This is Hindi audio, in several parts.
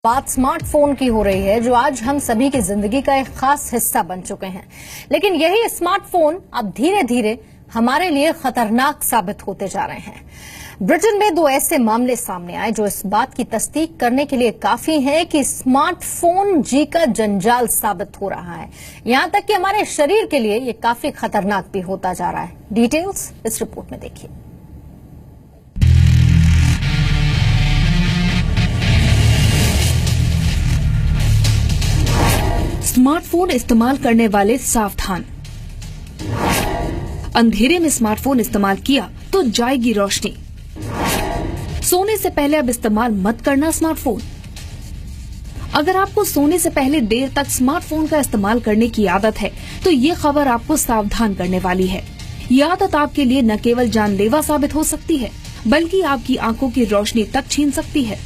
बात स्मार्टफोन की हो रही है, जो आज हम सभी की जिंदगी का एक खास हिस्सा बन चुके हैं। लेकिन यही स्मार्टफोन अब धीरे धीरे हमारे लिए खतरनाक साबित होते जा रहे हैं। ब्रिटेन में 2 ऐसे मामले सामने आए जो इस बात की तस्दीक करने के लिए काफी हैं कि स्मार्टफोन जी का जंजाल साबित हो रहा है। यहां तक कि हमारे शरीर के लिए ये काफी खतरनाक भी होता जा रहा है। डिटेल्स इस रिपोर्ट में देखिए। स्मार्टफोन इस्तेमाल करने वाले सावधान। अंधेरे में स्मार्टफोन इस्तेमाल किया तो जाएगी रोशनी। सोने से पहले अब इस्तेमाल मत करना स्मार्टफोन। अगर आपको सोने से पहले देर तक स्मार्टफोन का इस्तेमाल करने की आदत है तो ये खबर आपको सावधान करने वाली है। ये आदत आपके लिए न केवल जानलेवा साबित हो सकती है बल्कि आपकी आंखों की रोशनी तक छीन सकती है।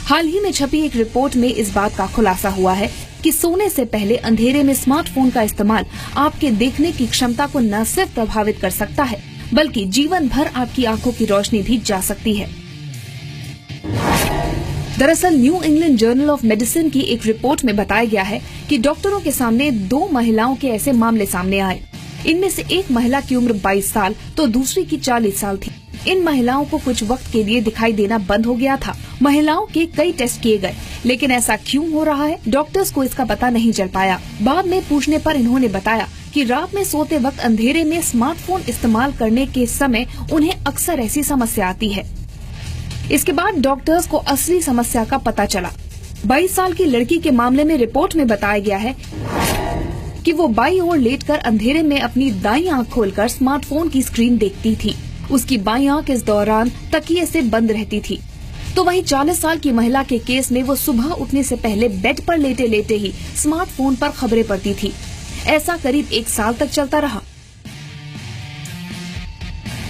हाल ही में छपी एक रिपोर्ट में इस बात का खुलासा हुआ है कि सोने से पहले अंधेरे में स्मार्टफोन का इस्तेमाल आपके देखने की क्षमता को न सिर्फ प्रभावित कर सकता है बल्कि जीवन भर आपकी आंखों की रोशनी भी जा सकती है। दरअसल new England journal of medicine की एक रिपोर्ट में बताया गया है कि डॉक्टरों के सामने 2 महिलाओं के ऐसे मामले सामने आए। इनमें से एक महिला की उम्र 22 साल तो दूसरी की 40 साल थी। इन महिलाओं को कुछ वक्त के लिए दिखाई देना बंद हो गया था। महिलाओं के कई टेस्ट किए गए, लेकिन ऐसा क्यों हो रहा है, डॉक्टर्स को इसका पता नहीं चल पाया। बाद में पूछने पर इन्होंने बताया कि रात में सोते वक्त अंधेरे में स्मार्टफोन इस्तेमाल करने के समय उन्हें अक्सर ऐसी समस्या आती है। इसके बाद डॉक्टर्स को असली समस्या का पता चला। 22 साल की लड़की के मामले में रिपोर्ट में बताया गया है कि वो बाईं ओर लेटकर अंधेरे में अपनी दाईं आंख खोलकर स्मार्टफोन की स्क्रीन देखती थी। उसकी बाईं आंख इस दौरान तकिए से बंद रहती थी। तो वहीं 40 साल की महिला के केस में वो सुबह उठने से पहले बेड पर लेटे लेटे ही स्मार्टफोन पर खबरें पढ़ती थी। ऐसा करीब 1 साल तक चलता रहा।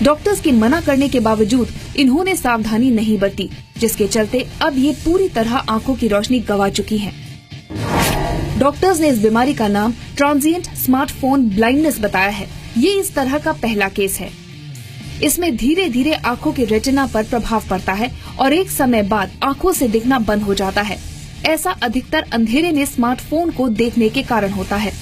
डॉक्टर्स के मना करने के बावजूद इन्होंने सावधानी नहीं बरती, जिसके चलते अब ये पूरी तरह आंखों की रोशनी गंवा चुकी हैं। डॉक्टर्स ने इस बीमारी का नाम ट्रांजिएंट स्मार्टफोन ब्लाइंडनेस बताया है। ये इस तरह का पहला केस है। इसमें धीरे धीरे आंखों के रेटिना पर प्रभाव पड़ता है और एक समय बाद आंखों से दिखना बंद हो जाता है। ऐसा अधिकतर अंधेरे में स्मार्टफोन को देखने के कारण होता है।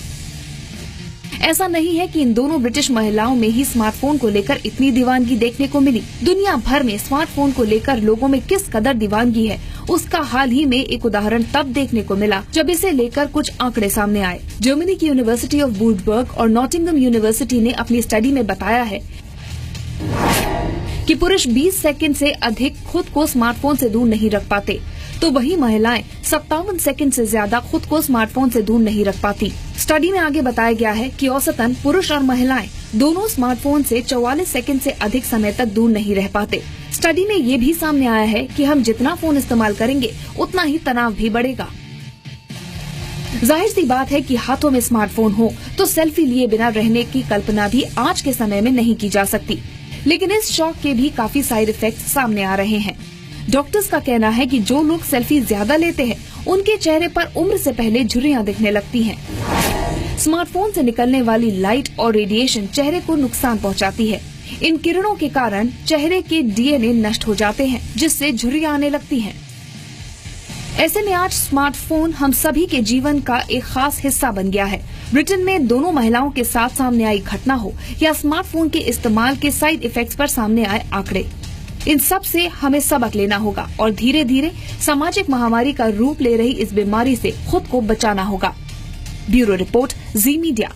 ऐसा नहीं है कि इन दोनों ब्रिटिश महिलाओं में ही स्मार्टफोन को लेकर इतनी दीवानगी देखने को मिली। दुनिया भर में स्मार्टफोन को लेकर लोगों में किस कदर दीवानगी है, उसका हाल ही में एक उदाहरण तब देखने को मिला जब इसे लेकर कुछ आंकड़े सामने आए। जर्मनी की यूनिवर्सिटी ऑफ वुडबर्ग और नॉटिंघम यूनिवर्सिटी ने अपनी स्टडी में बताया है कि पुरुष 20 सेकंड से अधिक खुद को स्मार्टफोन से दूर नहीं रख पाते, तो वही महिलाएं 57 सेकंड से ज्यादा खुद को स्मार्टफोन से दूर नहीं रख पाती। स्टडी में आगे बताया गया है कि औसतन पुरुष और महिलाएं दोनों स्मार्टफोन से 44 सेकंड से अधिक समय तक दूर नहीं रह पाते। स्टडी में ये भी सामने आया है कि हम जितना फोन इस्तेमाल करेंगे उतना ही तनाव भी बढ़ेगा। जाहिर सी बात है कि हाथों में स्मार्टफोन हो तो सेल्फी लिए बिना रहने की कल्पना भी आज के समय में नहीं की जा सकती। लेकिन इस शौक के भी काफी साइड इफेक्ट्स सामने आ रहे हैं। डॉक्टर्स का कहना है कि जो लोग सेल्फी ज्यादा लेते हैं उनके चेहरे पर उम्र से पहले झुर्रियां दिखने लगती हैं। स्मार्टफोन से निकलने वाली लाइट और रेडिएशन चेहरे को नुकसान पहुंचाती है। इन किरणों के कारण चेहरे के डीएनए नष्ट हो जाते हैं, जिससे झुर्रियां आने लगती हैं। ऐसे में आज स्मार्टफोन हम सभी के जीवन का एक खास हिस्सा बन गया है। ब्रिटेन में दोनों महिलाओं के साथ सामने आई घटना हो या स्मार्टफोन के इस्तेमाल के साइड इफेक्ट्स पर सामने आए आंकड़े, इन सब से हमें सबक लेना होगा और धीरे धीरे सामाजिक महामारी का रूप ले रही इस बीमारी से खुद को बचाना होगा। ब्यूरो रिपोर्ट, जी मीडिया।